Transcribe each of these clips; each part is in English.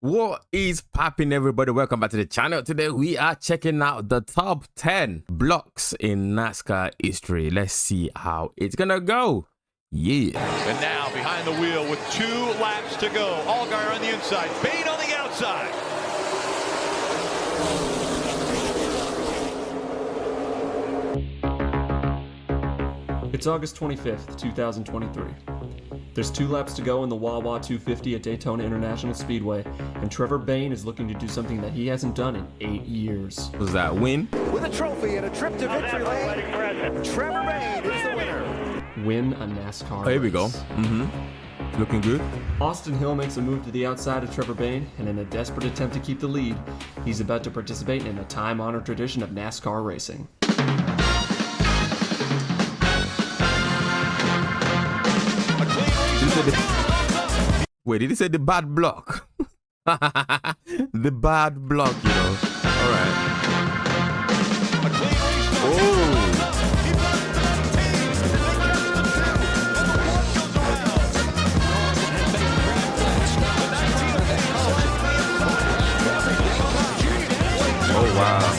What is popping, everybody? Welcome back to the channel. Today we are checking out the top 10 blocks in NASCAR history. Let's see how it's gonna go. Yeah. And now behind the wheel with 2 laps to go. Allgaier on the inside, Bain on the outside. It's August 25th, 2023. There's 2 laps to go in the Wawa 250 at Daytona International Speedway, and Trevor Bayne is looking to do something that he hasn't done in 8 years. Was that win? With a trophy and a trip to victory lane, Trevor Bayne is the winner. Win a NASCAR Oh, here we go. race. Looking good. Austin Hill makes a move to the outside of Trevor Bayne, and in a desperate attempt to keep the lead, he's about to participate in a time-honored tradition of NASCAR racing. Wait, did he say the bad block? The bad block, you know. All right. Oh. Oh, wow.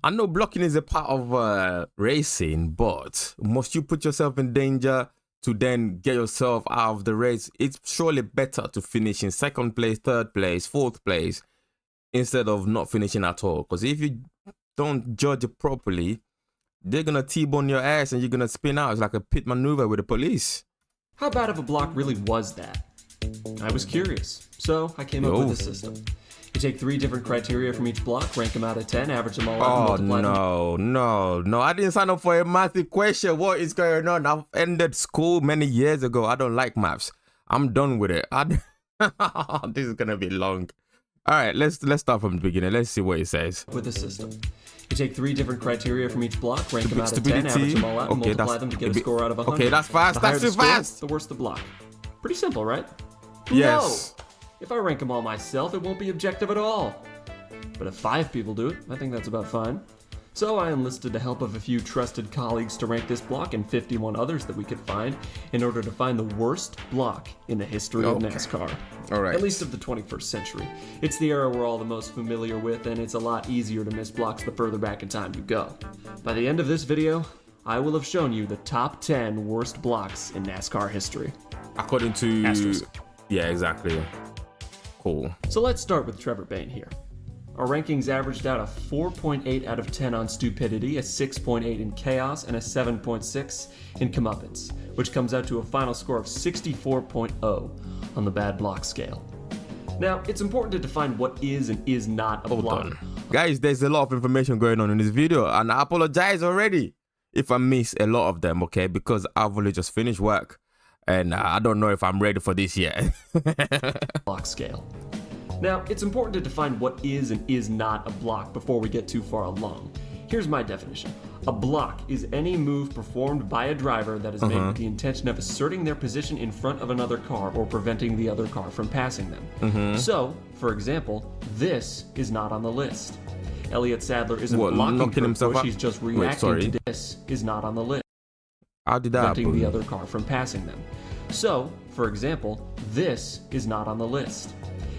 I know blocking is a part of racing, but must you put yourself in danger to then get yourself out of the race? It's surely better to finish in 2nd place, 3rd place, 4th place instead of not finishing at all. Because if you don't judge it properly, they're going to T-bone your ass and you're going to spin out. It's like a pit maneuver with the police. How bad of a block really was that? I was curious, so I came up with a system. You take 3 different criteria from each block, rank them out of 10, average them all out, and multiply them. No. I didn't sign up for a math question. What is going on? I've ended school many years ago. I don't like maths. I'm done with it. This is going to be long. All right, let's start from the beginning. Let's see what it says. With a system. You take 3 different criteria from each block, rank them out of 10, average them all out, and multiply them to get a score out of 100. Okay, that's fast. That's too fast. The worse the block. Pretty simple, right? Yes. No! If I rank them all myself, it won't be objective at all. But if 5 people do it, I think that's about fine. So I enlisted the help of a few trusted colleagues to rank this block and 51 others that we could find in order to find the worst block in the history of NASCAR. All right. At least of the 21st century. It's the era we're all the most familiar with, and it's a lot easier to miss blocks the further back in time you go. By the end of this video, I will have shown you the top 10 worst blocks in NASCAR history. According to... Asterisk. Yeah, exactly. Cool. So let's start with Trevor Bayne here. Our rankings averaged out a 4.8 out of 10 on stupidity, a 6.8 in chaos, and a 7.6 in comeuppance, which comes out to a final score of 64.0 on the bad block scale. Now, it's important to define what is and is not a block. Guys, there's a lot of information going on in this video, and I apologize already if I miss a lot of them, okay? Because I've only just finished work. And I don't know if I'm ready for this yet. Block scale. Now, it's important to define what is and is not a block before we get too far along. Here's my definition. A block is any move performed by a driver that is made with the intention of asserting their position in front of another car or preventing the other car from passing them. So, for example, this is not on the list. Elliott Sadler isn't blocking Kurt Busch, he's just reacting to this is not on the list. How did that preventing happen? the other car from passing them. So, for example, this is not on the list.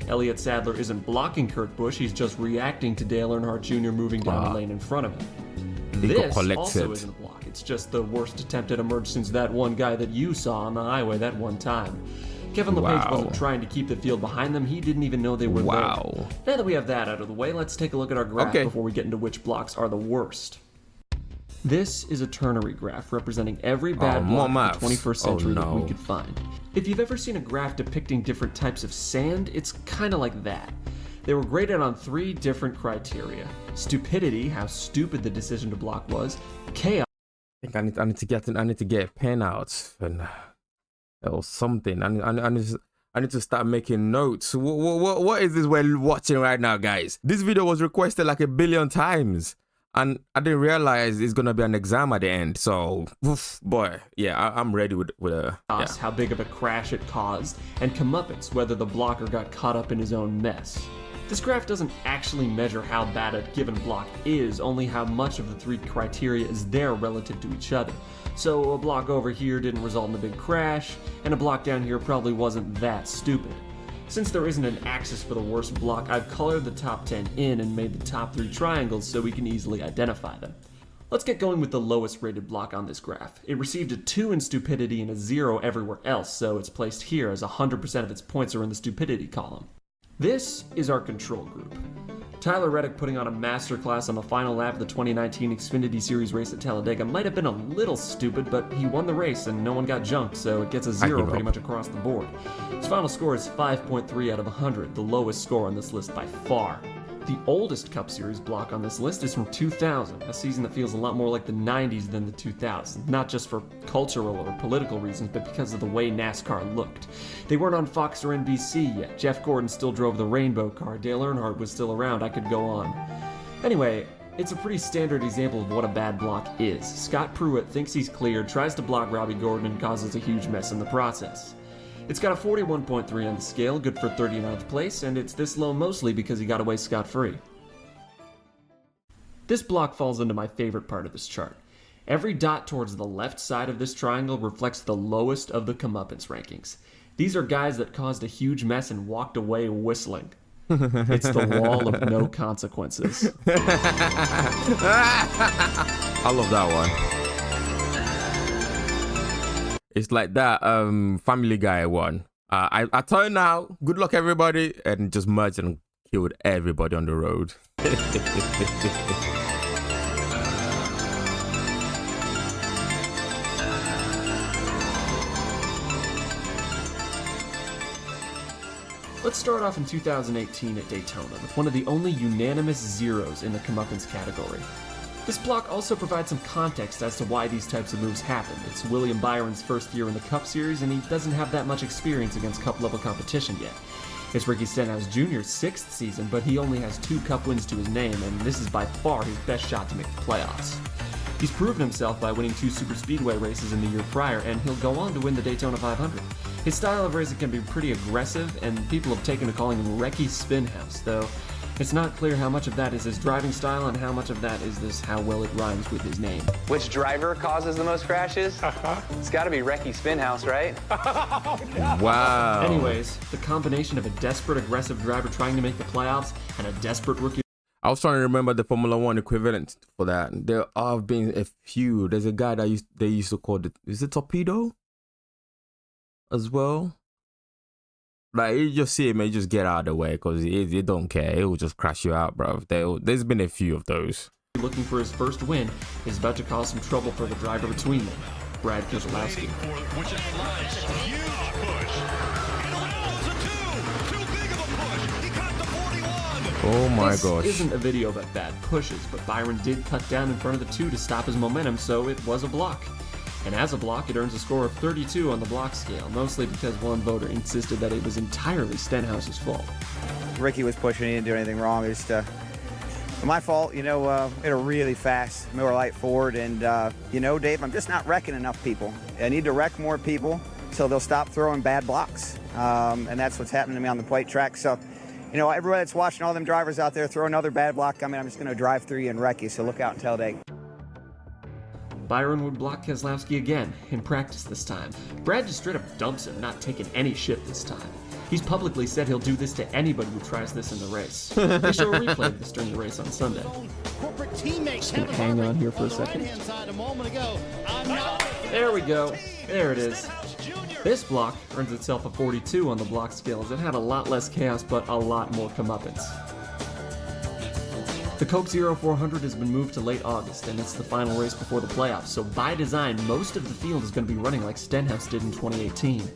Elliott Sadler isn't blocking Kurt Busch, he's just reacting to Dale Earnhardt Jr. moving down the lane in front of him. This also isn't a block, it's just the worst attempt at a merge since that one guy that you saw on the highway that one time. Kevin LePage wasn't trying to keep the field behind them, he didn't even know they were there. Now that we have that out of the way, let's take a look at our graph before we get into which blocks are the worst. This is a ternary graph representing every bad block of the 21st century that we could find. If you've ever seen a graph depicting different types of sand, it's kind of like that. They were graded on 3 different criteria. Stupidity, how stupid the decision to block was. Chaos. I think I need to get a pen out and or something. I need to start making notes. What is this we're watching right now, guys? This video was requested like 1 billion times. And I didn't realize it's gonna be an exam at the end. So, oof, boy, yeah, I'm ready with how big of a crash it caused, and comeuppance, whether the blocker got caught up in his own mess. This graph doesn't actually measure how bad a given block is, only how much of the 3 criteria is there relative to each other. So a block over here didn't result in a big crash, and a block down here probably wasn't that stupid. Since there isn't an axis for the worst block, I've colored the top 10 in and made the top 3 triangles so we can easily identify them. Let's get going with the lowest rated block on this graph. It received a 2 in stupidity and a 0 everywhere else, so it's placed here as 100% of its points are in the stupidity column. This is our control group. Tyler Reddick putting on a masterclass on the final lap of the 2019 Xfinity Series race at Talladega might have been a little stupid, but he won the race and no one got jumped, so it gets a 0 pretty much across the board. His final score is 5.3 out of 100, the lowest score on this list by far. The oldest Cup Series block on this list is from 2000, a season that feels a lot more like the 90s than the 2000s, not just for cultural or political reasons, but because of the way NASCAR looked. They weren't on Fox or NBC yet, Jeff Gordon still drove the rainbow car, Dale Earnhardt was still around, I could go on. Anyway, it's a pretty standard example of what a bad block is. Scott Pruitt thinks he's cleared, tries to block Robbie Gordon, and causes a huge mess in the process. It's got a 41.3 on the scale, good for 39th place, and it's this low mostly because he got away scot-free. This block falls into my favorite part of this chart. Every dot towards the left side of this triangle reflects the lowest of the comeuppance rankings. These are guys that caused a huge mess and walked away whistling. It's the wall of no consequences. I love that one. It's like that Family Guy one. I turned out, good luck everybody, and just merged and killed everybody on the road. Let's start off in 2018 at Daytona with one of the only unanimous zeros in the comeuppance category. This block also provides some context as to why these types of moves happen. It's William Byron's first year in the Cup Series, and he doesn't have that much experience against Cup-level competition yet. It's Ricky Stenhouse Jr.'s 6th season, but he only has 2 Cup wins to his name, and this is by far his best shot to make the playoffs. He's proven himself by winning 2 superspeedway races in the year prior, and he'll go on to win the Daytona 500. His style of racing can be pretty aggressive, and people have taken to calling him Wrecky Spinhouse, though it's not clear how much of that is his driving style and how much of that is this how well it rhymes with his name. Which driver causes the most crashes? It's got to be Wrecky Spinhouse, right? Wow. Anyways, the combination of a desperate aggressive driver trying to make the playoffs and a desperate rookie. I was trying to remember the Formula One equivalent for that. There have been a few. There's a guy that they used to call is it Torpedo as well? Like, you just see him and you just get out of the way because they don't care. It will just crash you out, bro. There's been a few of those. Looking for his first win is about to cause some trouble for the driver between them, Brad Keselowski. Which is nice. Huge push. Too big of a push. He got to 41. Oh my gosh. This isn't a video about bad pushes, but Byron did cut down in front of the 2 to stop his momentum, so it was a block. And as a block, it earns a score of 32 on the block scale, mostly because one voter insisted that it was entirely Stenhouse's fault. Ricky was pushing, he didn't do anything wrong. It's my fault, hit a really fast Miller Lite Ford, and Dave, I'm just not wrecking enough people. I need to wreck more people so they'll stop throwing bad blocks, and that's what's happening to me on the plate track. So, everybody that's watching, all them drivers out there, throw another bad block. I'm just going to drive through you and wreck you, so look out and Talladega. Byron would block Keselowski again, in practice this time. Brad just straight up dumps him, not taking any shit this time. He's publicly said he'll do this to anybody who tries this in the race. They show a replay of this during the race on Sunday. Just gonna hang on here for a second. There we go. There it is. This block earns itself a 42 on the block scale, as it had a lot less chaos but a lot more comeuppance. The Coke 0400 has been moved to late August, and it's the final race before the playoffs, so by design, most of the field is going to be running like Stenhouse did in 2018.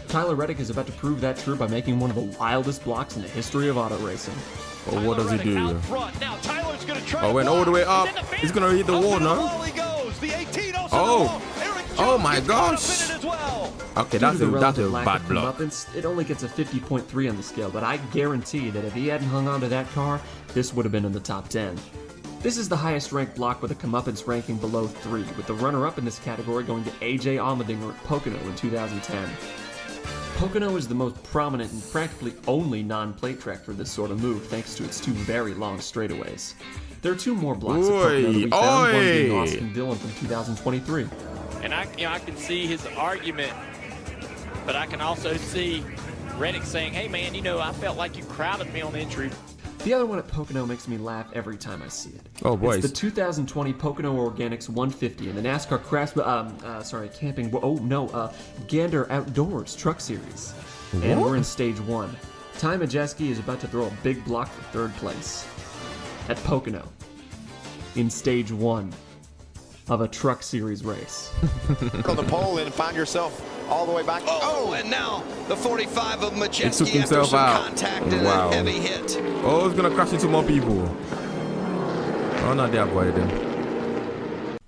Tyler Reddick is about to prove that true by making one of the wildest blocks in the history of auto racing. Well, what does he do? Now Tyler's going to try. Oh, went all the way up. He's going to hit the wall now. Oh my gosh. Okay, that's a bad block. It only gets a 50.3 on the scale, but I guarantee that if he hadn't hung on to that car, this would have been in the top 10. This is the highest ranked block with a comeuppance ranking below 3, with the runner-up in this category going to AJ Allmendinger at Pocono in 2010. Pocono is the most prominent and practically only non-plate track for this sort of move, thanks to its 2 very long straightaways. There are 2 more blocks at Pocono that we found, one being Austin Dillon from 2023. And I can see his argument, but I can also see Reddick saying, hey man, I felt like you crowded me on the entry. The other one at Pocono makes me laugh every time I see it. Oh, boys. It's the 2020 Pocono Organics 150 in the NASCAR Gander Outdoors Truck Series. And we're in stage 1. Ty Majeski is about to throw a big block for third place at Pocono in stage 1 of a Truck Series race. On the pole and find yourself all the way back. And now the 45 of Majeski himself after some out. contact and a heavy hit. Oh, it's gonna crash into more people. Oh, no, they avoided him.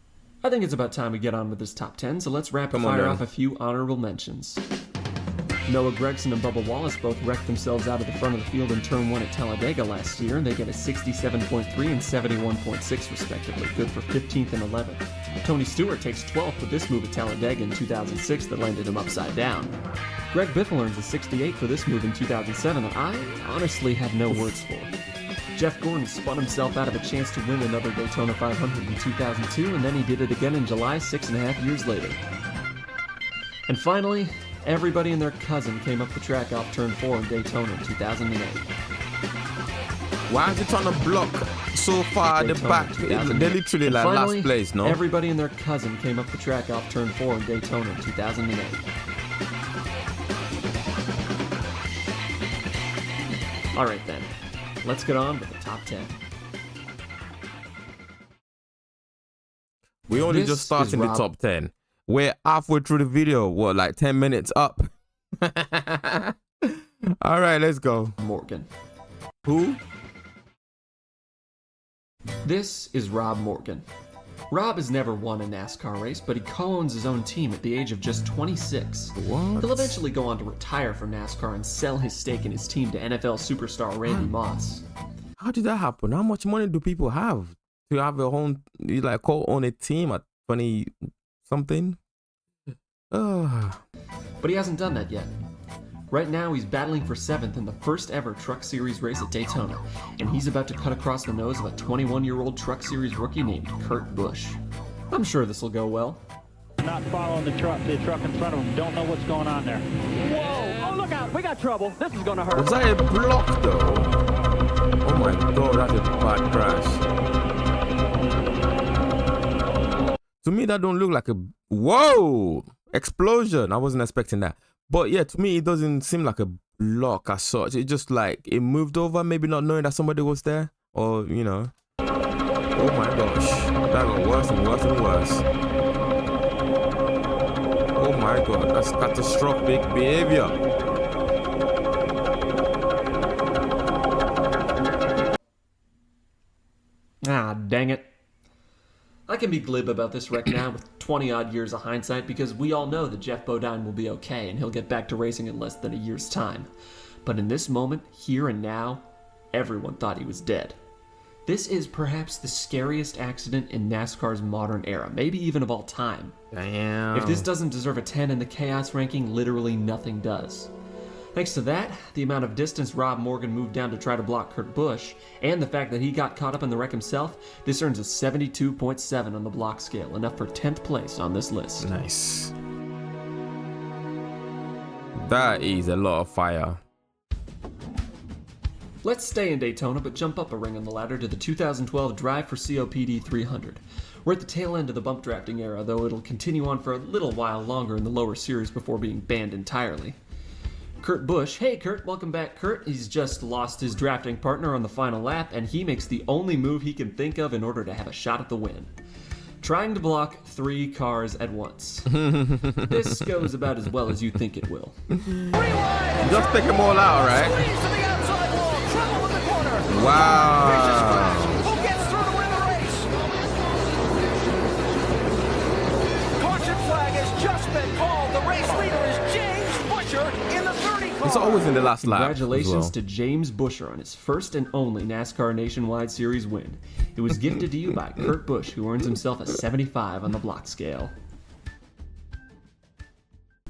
I think it's about time we get on with this top 10, so let's rapid fire off a few honorable mentions. Noah Gragson and Bubba Wallace both wrecked themselves out of the front of the field in turn 1 at Talladega last year, and they get a 67.3 and 71.6 respectively, good for 15th and 11th. Tony Stewart takes 12th with this move at Talladega in 2006 that landed him upside down. Greg Biffle earns a 68 for this move in 2007 that I honestly have no words for. Jeff Gordon spun himself out of a chance to win another Daytona 500 in 2002, and then he did it again in July 6.5 years later. And finally, everybody and their cousin came up the track off turn 4 in Daytona in 2008. Why is it trying to block so far at the back? They're literally like finally, last place, no? Everybody and their cousin came up the track off turn 4 in Daytona in 2008. Alright then, let's get on with the top 10. We only just started the top 10. We're halfway through the video. What, like 10 minutes up? All right, let's go. Morgan. Who? This is Rob Morgan. Rob has never won a NASCAR race, but he co-owns his own team at the age of just 26. What? He'll eventually go on to retire from NASCAR and sell his stake in his team to NFL superstar Randy Moss. How did that happen? How much money do people have to have a own, like, co-own a team at 20 something? But he hasn't done that yet. Right now, he's battling for 7th in the first ever Truck Series race at Daytona, and he's about to cut across the nose of a 21-year-old Truck Series rookie named Kurt Busch. I'm sure this will go well. Not following the truck in front of him. Don't know what's going on there. Whoa! Oh, look out! We got trouble. This is going to hurt. Was that a block, though? Oh my God, that's a bad crash. To me, that don't look like a... Whoa! Explosion. I wasn't expecting that. But yeah, to me, it doesn't seem like a block as such. It just like, it moved over, maybe not knowing that somebody was there. Or, you know. Oh my gosh. That got worse and worse and worse. Oh my God, that's catastrophic behavior. Ah, dang it. I can be glib about this wreck now with 20-odd years of hindsight because we all know that Jeff Bodine will be okay and he'll get back to racing in less than a year's time. But in this moment, here and now, everyone thought he was dead. This is perhaps the scariest accident in NASCAR's modern era, maybe even of all time. Damn. If this doesn't deserve a 10 in the chaos ranking, literally nothing does. Thanks to that, the amount of distance Rob Morgan moved down to try to block Kurt Busch, and the fact that he got caught up in the wreck himself, this earns a 72.7 on the block scale, enough for 10th place on this list. Nice. That is a lot of fire. Let's stay in Daytona, but jump up a ring on the ladder to the 2012 Drive for COPD 300. We're at the tail end of the bump drafting era, though it'll continue on for a little while longer in the lower series before being banned entirely. Kurt Busch. Hey Kurt, welcome back Kurt. He's just lost his drafting partner on the final lap, and he makes the only move he can think of in order to have a shot at the win. Trying to block 3 cars at once. This goes about as well as you think it will. Just pick them all out, right? Wow. Who gets through to win the race? Caution flag has just been called. The race leader is James Buscher in the 30 car. It's always in the last lap. Congratulations to James Buscher on his first and only NASCAR Nationwide Series win. It was gifted to you by Kurt Busch, who earns himself a 75 on the block scale.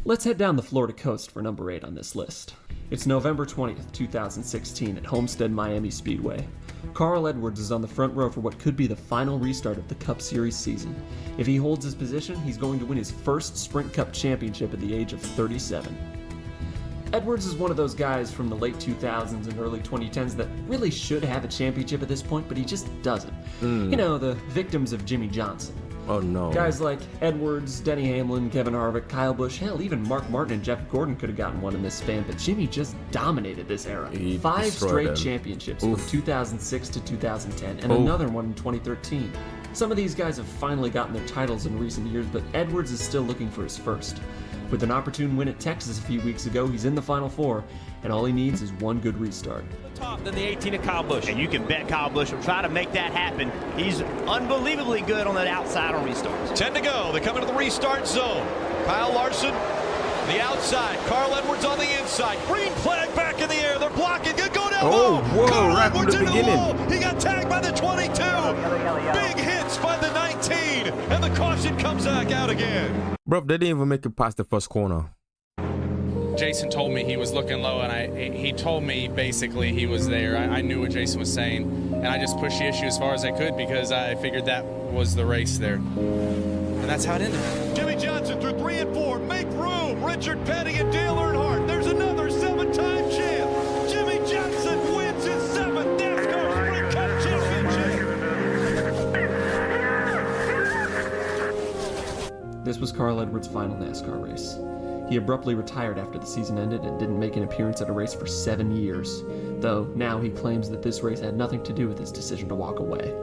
Let's head down the Florida coast for number 8 on this list. It's November 20th, 2016 at Homestead Miami Speedway. Carl Edwards is on the front row for what could be the final restart of the Cup Series season. If he holds his position, he's going to win his first Sprint Cup championship at the age of 37. Edwards is one of those guys from the late 2000s and early 2010s that really should have a championship at this point, but he just doesn't. You know, the victims of Jimmy Johnson. Oh no. Guys like Edwards, Denny Hamlin, Kevin Harvick, Kyle Busch, hell, even Mark Martin and Jeff Gordon could have gotten one in this span, but Jimmy just dominated this era. He 5 destroyed straight them. championships Oof. from 2006 to 2010, and Oof. another one in 2013. Some of these guys have finally gotten their titles in recent years, but Edwards is still looking for his first. With an opportune win at Texas a few weeks ago, he's in the Final Four, and all he needs is one good restart. Top than the 18 of Kyle Busch. And you can bet Kyle Busch will try to make that happen. He's unbelievably good on that outside on restarts. 10 to go. They come into the restart zone. Kyle Larson, the outside. Carl Edwards on the inside. Green flag back in the air. They're blocking. Good going down Oh, low. whoa, Carl right from Edwards the into beginning. wall. He got tagged by the 22. Big hits by the 19. And the caution comes back out again. Bro, they didn't even make it past the first corner. Jason told me he was looking low, and he told me basically he was there. I knew what Jason was saying, and I just pushed the issue as far as I could because I figured that was the race there. And that's how it ended. Jimmy Johnson through 3 and 4. Make room. Richard Petty and Dale Earnhardt. There's another 7-time champ. Jimmy Johnson wins his 7th NASCAR Sprint Cup championship. This was Carl Edwards' final NASCAR race. He abruptly retired after the season ended and didn't make an appearance at a race for 7 years, though now he claims that this race had nothing to do with his decision to walk away.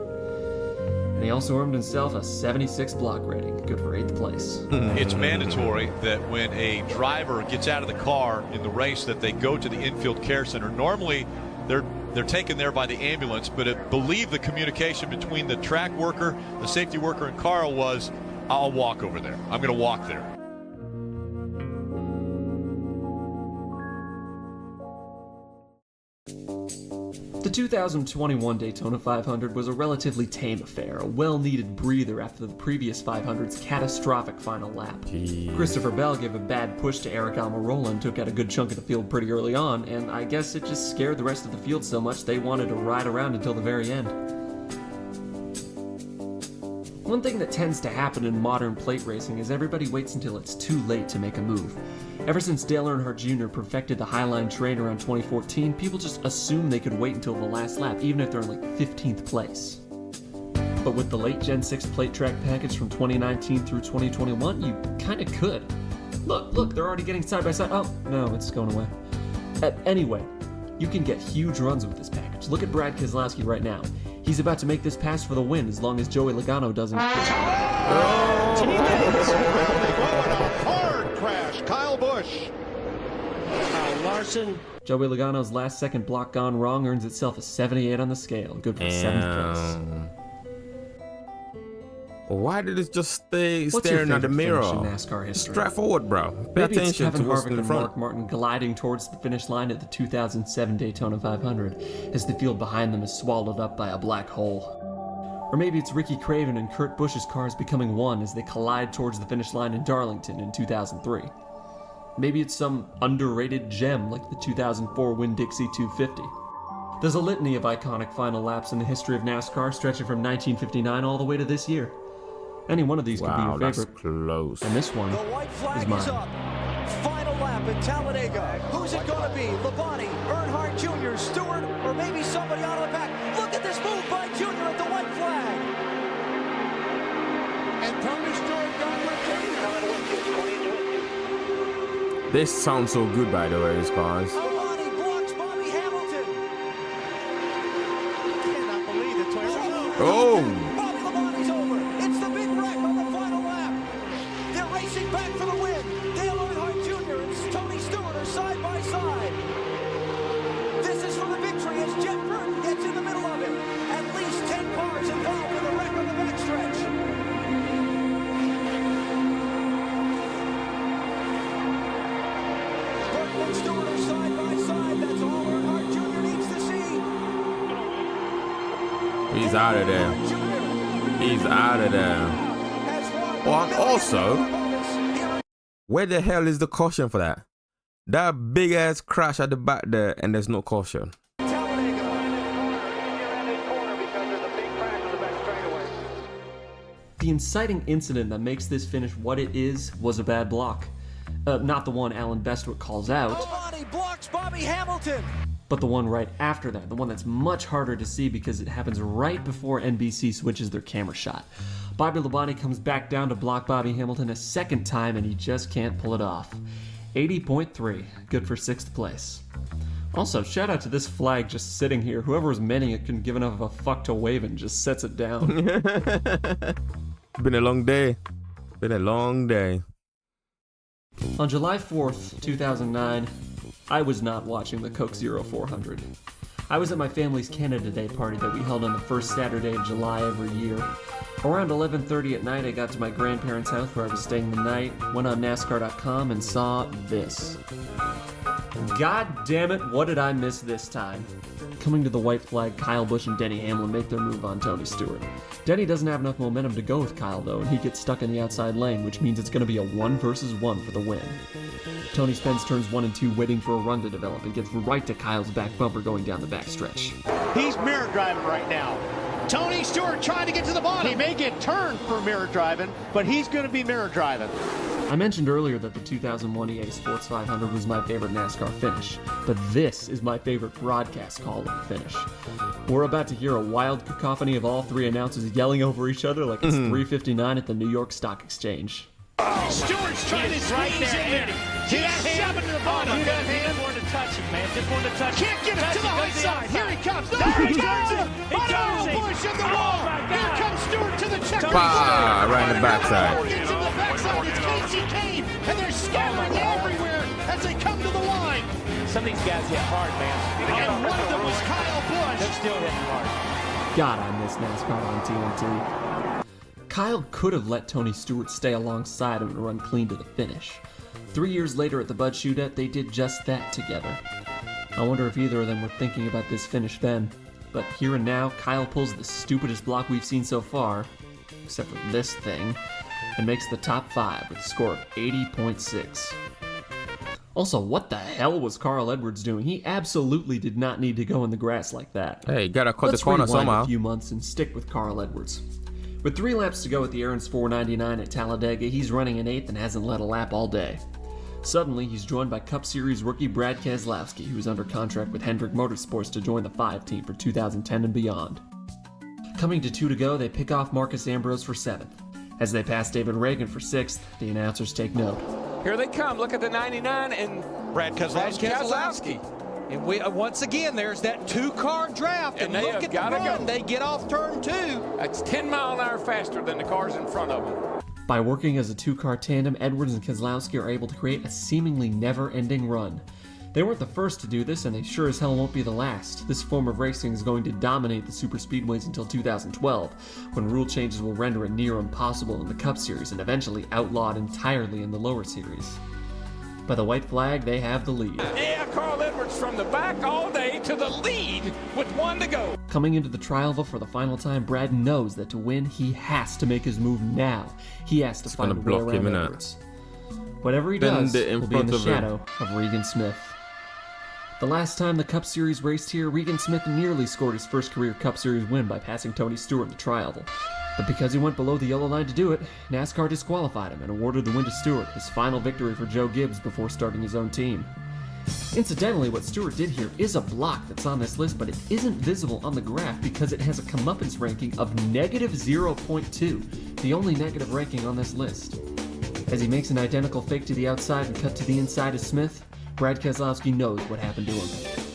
And he also earned himself a 76 block rating, good for 8th place. It's mandatory that when a driver gets out of the car in the race that they go to the infield care center. Normally, they're taken there by the ambulance, but I believe the communication between the track worker, the safety worker, and Carl was, I'll walk over there. I'm going to walk there. The 2021 Daytona 500 was a relatively tame affair, a well-needed breather after the previous 500's catastrophic final lap. Jeez. Christopher Bell gave a bad push to Eric Almirola and took out a good chunk of the field pretty early on, and I guess it just scared the rest of the field so much they wanted to ride around until the very end. One thing that tends to happen in modern plate racing is everybody waits until it's too late to make a move. Ever since Dale Earnhardt Jr. perfected the Highline train around 2014, people just assume they could wait until the last lap, even if they're in like 15th place. But with the late Gen 6 plate track package from 2019 through 2021, you kinda could. Look, they're already getting side by side. Oh, no, it's going away. Anyway, you can get huge runs with this package. Look at Brad Keselowski right now. He's about to make this pass for the win as long as Joey Logano doesn't. Hard crash. Kyle Busch. Larson. Joey Logano's last second block gone wrong earns itself a 78 on the scale, good for 7th place. Why did it just stay What's staring your at the favorite mirror? finish in NASCAR history? Straight forward, bro. Pay Maybe it's attention Kevin to what's Harvick in the and front. Mark Martin gliding towards the finish line at the 2007 Daytona 500 as the field behind them is swallowed up by a black hole. Or maybe it's Ricky Craven and Kurt Busch's cars becoming one as they collide towards the finish line in Darlington in 2003. Maybe it's some underrated gem like the 2004 Winn-Dixie 250. There's a litany of iconic final laps in the history of NASCAR stretching from 1959 all the way to this year. Any one of these could be Wow, your that's favorite. close. And this one The white is flag mine. is up. Final lap in Talladega. Who's it going to be? Labonte, Earnhardt Jr., Stewart, or maybe somebody out of the back? Look at this move by Jr. at the white flag. And Tony Stewart got This sounds so good, by the way, these cars. Labonte blocks Bobby Hamilton. Cannot believe it. Oh! Bobby Labonte's over. It's the big wreck on the final lap. They're racing back for the win. Dale Earnhardt Jr. and Tony Stewart are side by side. This is for the victory as Jeff Burton gets in the middle of it. At least 10 cars involved in the wreck on the backstretch. Burton and Stewart are side by side. That's all Earnhardt Jr. needs to see. He's out of there. He's out of there. Oh, and also, where the hell is the caution for that? That big ass crash at the back there, and there's no caution. Talladega. The inciting incident that makes this finish what it is was a bad block. Not the one Alan Bestwick calls out, Labonte blocks Bobby Hamilton. but the one right after that, the one that's much harder to see because it happens right before NBC switches their camera shot. Bobby Labonte comes back down to block Bobby Hamilton a second time, and he just can't pull it off. 80.3, good for 6th place. Also, shout out to this flag just sitting here. Whoever was manning it couldn't give enough of a fuck to wave and just sets it down. Been a long day. Been a long day. On July 4th, 2009, I was not watching the Coke Zero 400. I was at my family's Canada Day party that we held on the first Saturday of July every year. Around 11:30 at night, I got to my grandparents' house where I was staying the night, went on NASCAR.com, and saw this. God damn it, what did I miss this time? Coming to the white flag, Kyle Busch and Denny Hamlin make their move on Tony Stewart. Denny doesn't have enough momentum to go with Kyle, though, and he gets stuck in the outside lane, which means it's going to be a 1 versus 1 for the win. Tony spends turns 1 and 2 waiting for a run to develop and gets right to Kyle's back bumper going down the backstretch. He's mirror driving right now. Tony Stewart trying to get to the bottom. He may get turned for mirror driving, but he's going to be mirror driving. I mentioned earlier that the 2001 EA Sports 500 was my favorite NASCAR finish, but this is my favorite broadcast call of the finish. We're about to hear a wild cacophony of all three announcers yelling over each other like it's 3:59 at the New York Stock Exchange. Stewart's trying to squeeze in there. See that hand? To the bottom. He just wanted to touch him, man. Just wanted to touch him. Can't get it to the high side. Here he comes. No, he turns it. Busch in the wall. Here comes Stewart to the checker. Right in the backside. Gets in the backside. It's Casey Kane, and they're scattering everywhere as they come to the line. Some of these guys hit hard, man. And one of them was Kyle Busch. They're still hitting hard. God, I miss NASCAR on TNT. Kyle could have let Tony Stewart stay alongside him and run clean to the finish. 3 years later at the Bud Shootout, they did just that together. I wonder if either of them were thinking about this finish then. But here and now, Kyle pulls the stupidest block we've seen so far, except for this thing, and makes the top 5 with a score of 80.6. Also, what the hell was Carl Edwards doing? He absolutely did not need to go in the grass like that. Hey, gotta cut Let's the corner rewind somehow. a few months and stick with Carl Edwards. With 3 laps to go at the Aaron's 499 at Talladega, he's running in 8th and hasn't led a lap all day. Suddenly, he's joined by Cup Series rookie Brad Keselowski, who's under contract with Hemric Motorsports to join the 5 team for 2010 and beyond. Coming to 2 to go, they pick off Marcus Ambrose for 7th. As they pass David Reagan for 6th, the announcers take note. Here they come. Look at the 99 and Brad Keselowski. And we once again, there's that 2-car draft. And they look have at gotta the run. go. They get off turn 2. That's 10 mile an hour faster than the cars in front of them. By working as a 2-car tandem, Edwards and Keselowski are able to create a seemingly never-ending run. They weren't the first to do this, and they sure as hell won't be the last. This form of racing is going to dominate the super speedways until 2012, when rule changes will render it near impossible in the Cup Series and eventually outlawed entirely in the lower series. By the white flag, they have the lead. Yeah, Carl Edwards from the back all day to the lead with 1 to go. Coming into the trial for the final time, Brad knows that to win, he has to make his move now. He has to find a way around Edwards. Whatever he does will be in the shadow of Regan Smith. The last time the Cup Series raced here, Regan Smith nearly scored his first career Cup Series win by passing Tony Stewart in the trial. But because he went below the yellow line to do it, NASCAR disqualified him and awarded the win to Stewart, his final victory for Joe Gibbs before starting his own team. Incidentally, what Stewart did here is a block that's on this list, but it isn't visible on the graph because it has a comeuppance ranking of negative 0.2, the only negative ranking on this list. As he makes an identical fake to the outside and cut to the inside of Smith, Brad Keselowski knows what happened to him.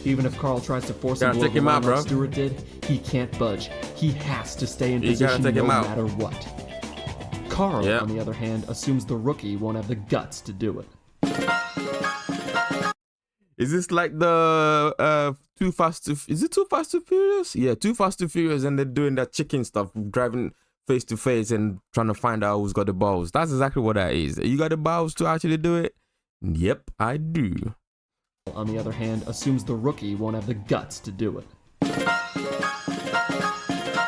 Even if Carl tries to force him to go like Stewart did, he can't budge. He has to stay in position no matter what. Carl, on the other hand, assumes the rookie won't have the guts to do it. Is this like the Too Fast to Furious? Yeah, Too Fast to Furious, and they're doing that chicken stuff, driving face to face and trying to find out who's got the balls. That's exactly what that is. You got the balls to actually do it? Yep, I do. On the other hand, assumes the rookie won't have the guts to do it.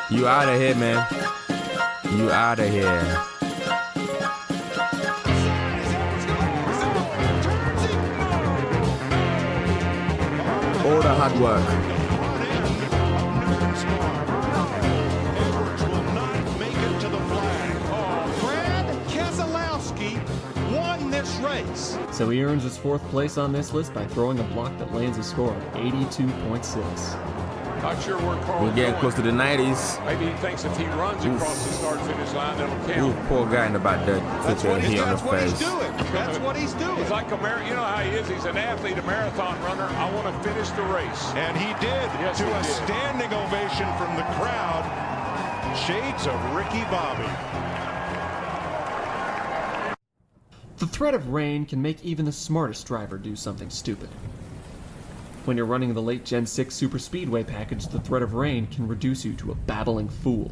You out of here, man. You out of here. All the hard work. Edwards will not make it to the flag. Oh, So he earns his 4th place on this list by throwing a block that lands a score of 82.6. Not sure where Carl's We're getting close to the 90s. Maybe he thinks if he runs across the start-finish line, that'll count. Poor guy in the back there. That's what he's doing. That's what he's doing. He's like you know how he is. He's an athlete, a marathon runner. I want to finish the race. And he did, to a standing ovation from the crowd. Shades of Ricky Bobby. The threat of rain can make even the smartest driver do something stupid. When you're running the late Gen 6 Super Speedway package, the threat of rain can reduce you to a babbling fool.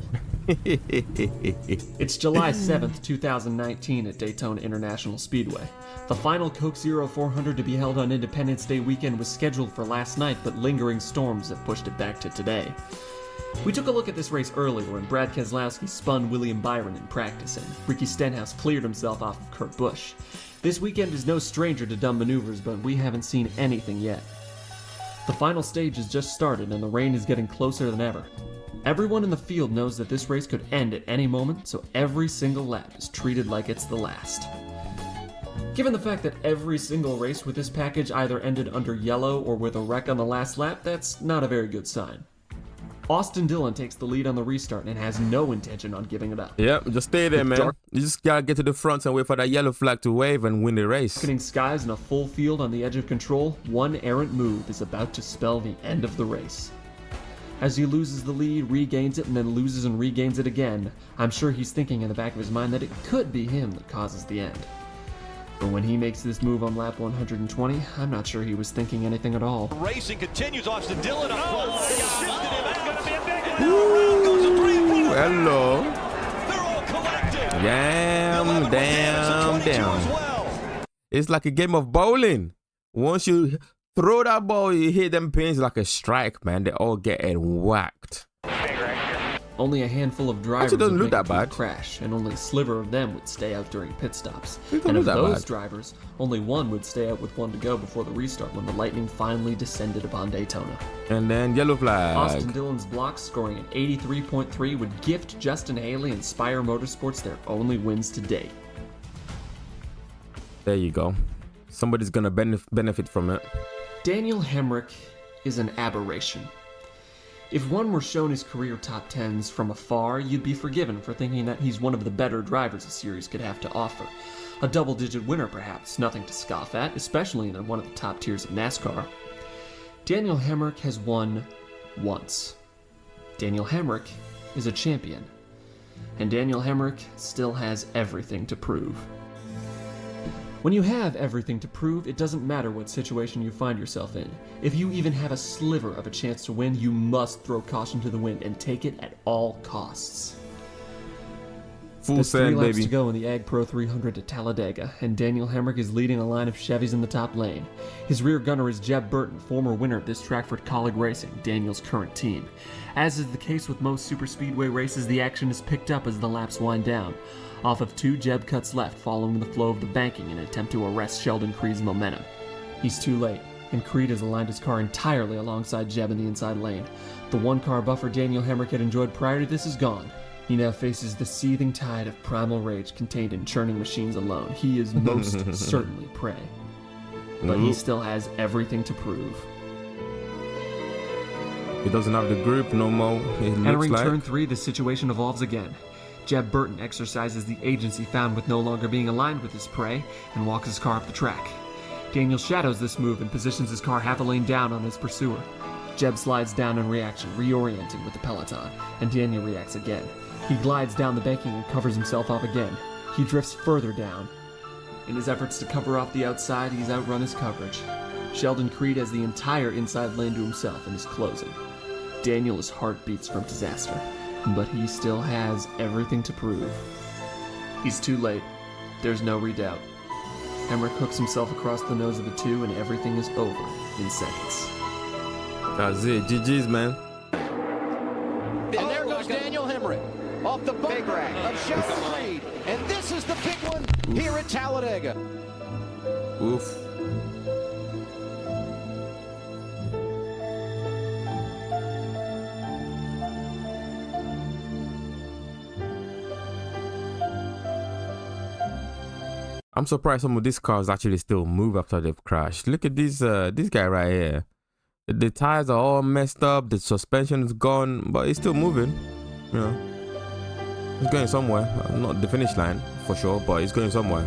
It's July 7th, 2019 at Daytona International Speedway. The final Coke Zero 400 to be held on Independence Day weekend was scheduled for last night, but lingering storms have pushed it back to today. We took a look at this race earlier when Brad Keselowski spun William Byron in practice and Ricky Stenhouse cleared himself off of Kurt Busch. This weekend is no stranger to dumb maneuvers, but we haven't seen anything yet. The final stage has just started and the rain is getting closer than ever. Everyone in the field knows that this race could end at any moment, so every single lap is treated like it's the last. Given the fact that every single race with this package either ended under yellow or with a wreck on the last lap, that's not a very good sign. Austin Dillon takes the lead on the restart and has no intention on giving it up. Yep, just stay there, man. You just gotta get to the front and wait for that yellow flag to wave and win the race. Darkening skies and a full field on the edge of control, one errant move is about to spell the end of the race. As he loses the lead, regains it, and then loses and regains it again, I'm sure he's thinking in the back of his mind that it could be him that causes the end. But when he makes this move on lap 120, I'm not sure he was thinking anything at all. Racing continues. Austin Dillon up front. Hello. Damn. It's like a game of bowling. Once you throw that ball, you hit them pins like a strike, man. They all getting whacked. Only a handful of drivers doesn't would look make that it to a bad. crash, and only a sliver of them would stay out during pit stops. It And doesn't of look that those bad. drivers, only one would stay out with one to go before the restart when the lightning finally descended upon Daytona. And then yellow flag. Austin Dillon's block, scoring an 83.3, would gift Justin Haley and Spire Motorsports their only wins to date. There you go. Somebody's gonna benefit from it. Daniel Hemric is an aberration. If one were shown his career top 10s from afar, you'd be forgiven for thinking that he's one of the better drivers a series could have to offer. A double-digit winner, perhaps, nothing to scoff at, especially in one of the top tiers of NASCAR. Daniel Hemric has won once. Daniel Hemric is a champion. And Daniel Hemric still has everything to prove. When you have everything to prove, it doesn't matter what situation you find yourself in. If you even have a sliver of a chance to win, you must throw caution to the wind and take it at all costs. Full There's 3 send, laps baby. to go in the Ag Pro 300 at Talladega, and Daniel Hemric is leading a line of Chevys in the top lane. His rear gunner is Jeb Burton, former winner of this track for Colleague Racing, Daniel's current team. As is the case with most superspeedway races, the action is picked up as the laps wind down. Off of 2, Jeb cuts left, following the flow of the banking in an attempt to arrest Sheldon Creed's momentum. He's too late, and Creed has aligned his car entirely alongside Jeb in the inside lane. The 1-car buffer Daniel Hemric had enjoyed prior to this is gone. He now faces the seething tide of primal rage contained in churning machines alone. He is most certainly prey. But he still has everything to prove. He doesn't have the grip no more. It looks Entering like. turn 3, the situation evolves again. Jeb Burton exercises the agency found with no longer being aligned with his prey and walks his car up the track. Daniel shadows this move and positions his car half a lane down on his pursuer. Jeb slides down in reaction, reorienting with the peloton, and Daniel reacts again. He glides down the banking and covers himself off again. He drifts further down. In his efforts to cover off the outside, he's outrun his coverage. Sheldon Creed has the entire inside lane to himself and is closing. Daniel's heart beats from disaster, but he still has everything to prove. He's too late. There's no redoubt. Hemric hooks himself across the nose of the 2 and everything is over in seconds. That's it. GG's, man. And there goes Daniel Hemric off the bumper of Sheldon Creed. And this is the big one here at Talladega. Oof. I'm surprised some of these cars actually still move after they've crashed. Look at this guy right here. The tires are all messed up. The suspension is gone, but it's still moving. You know, it's going somewhere. Not the finish line for sure, but it's going somewhere.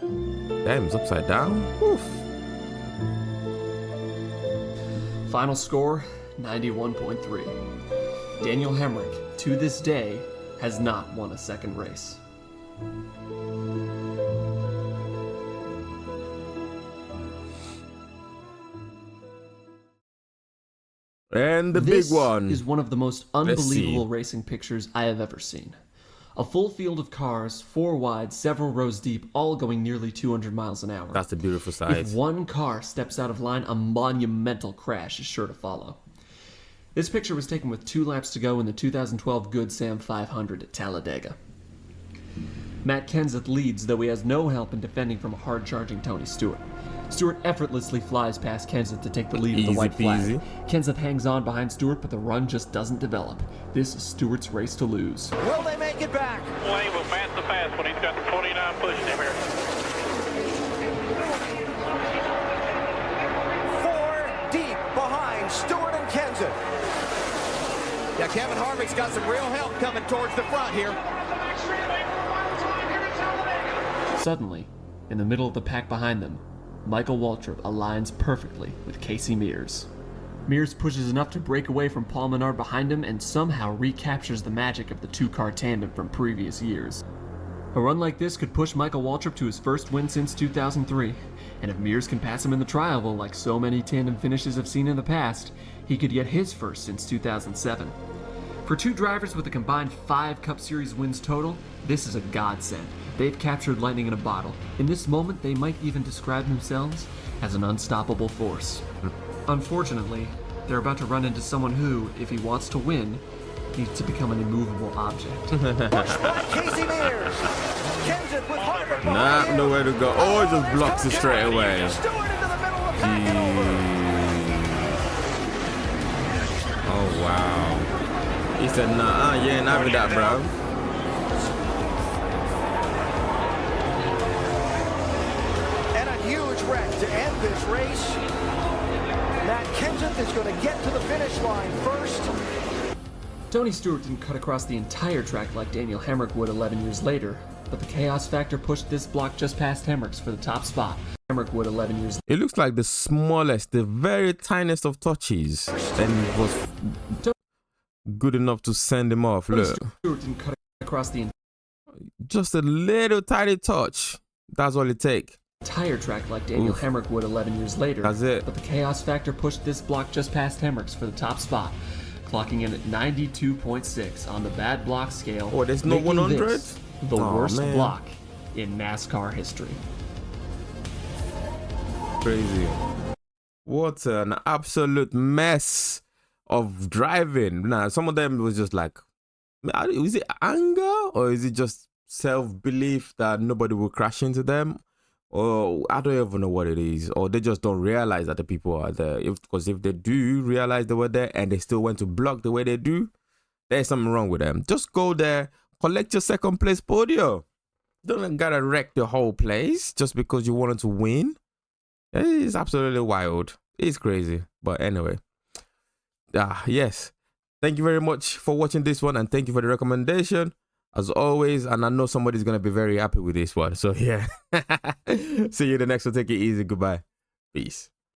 Damn, it's upside down. Oof. Final score, 91.3. Daniel Hemric, to this day, has not won a second race. And the This big one is one of the most unbelievable racing pictures I have ever seen. A full field of cars, 4 wide, several rows deep, all going nearly 200 miles an hour. That's the beautiful side. If one car steps out of line, a monumental crash is sure to follow. This picture was taken with 2 laps to go in the 2012 Good Sam 500 at Talladega. Matt Kenseth leads, though he has no help in defending from a hard-charging Tony Stewart. Stewart effortlessly flies past Kenseth to take the lead with the white flag. Kenseth hangs on behind Stewart, but the run just doesn't develop. This is Stewart's race to lose. Will they make it back? Wayne will pass the fast when he's got the 49 pushing him here. 4 deep behind Stewart and Kenseth. Yeah, Kevin Harvick's got some real help coming towards the front here. Suddenly, in the middle of the pack behind them, Michael Waltrip aligns perfectly with Casey Mears. Mears pushes enough to break away from Paul Menard behind him and somehow recaptures the magic of the 2-car tandem from previous years. A run like this could push Michael Waltrip to his first win since 2003, and if Mears can pass him in the tri-oval like so many tandem finishes have seen in the past, he could get his first since 2007. For 2 drivers with a combined 5 Cup Series wins total, this is a godsend. They've captured lightning in a bottle. In this moment, they might even describe themselves as an unstoppable force. Unfortunately, they're about to run into someone who, if he wants to win, needs to become an immovable object. Casey Mears. Kenseth with Harvick. Nah, nowhere to go. Oh, it just blocks it straight away. Oh, wow. He said, nah, you ain't having that, bro. And a huge wreck to end this race. Matt Kenseth is going to get to the finish line first. Tony Stewart didn't cut across the entire track like Daniel Hemric would 11 years later, but the chaos factor pushed this block just past Hemric's for the top spot. Hemric would 11 years later. It looks like the smallest, the very tiniest of touches, and it was good enough to send him off. Look, Stewart didn't cut across the just a little tiny touch. That's all it takes. Entire track like Daniel Hemric would 11 years later. That's it. But the chaos factor pushed this block just past Hemric's for the top spot, clocking in at 92.6 on the bad block scale. Oh, there's no 100? The worst block in NASCAR history. Crazy. What an absolute mess of driving. Nah, some of them was just like, is it anger or is it just self-belief that nobody will crash into them? Or I don't even know what it is. Or they just don't realize that the people are there. Because if they do realize they were there and they still went to block the way they do, there's something wrong with them. Just go there, collect your second place podium. Don't gotta wreck the whole place just because you wanted to win. It's absolutely wild. It's crazy. But anyway. Yes. Thank you very much for watching this one, and thank you for the recommendation as always. And I know somebody's gonna be very happy with this one. So yeah. See you in the next one. Take it easy. Goodbye. Peace.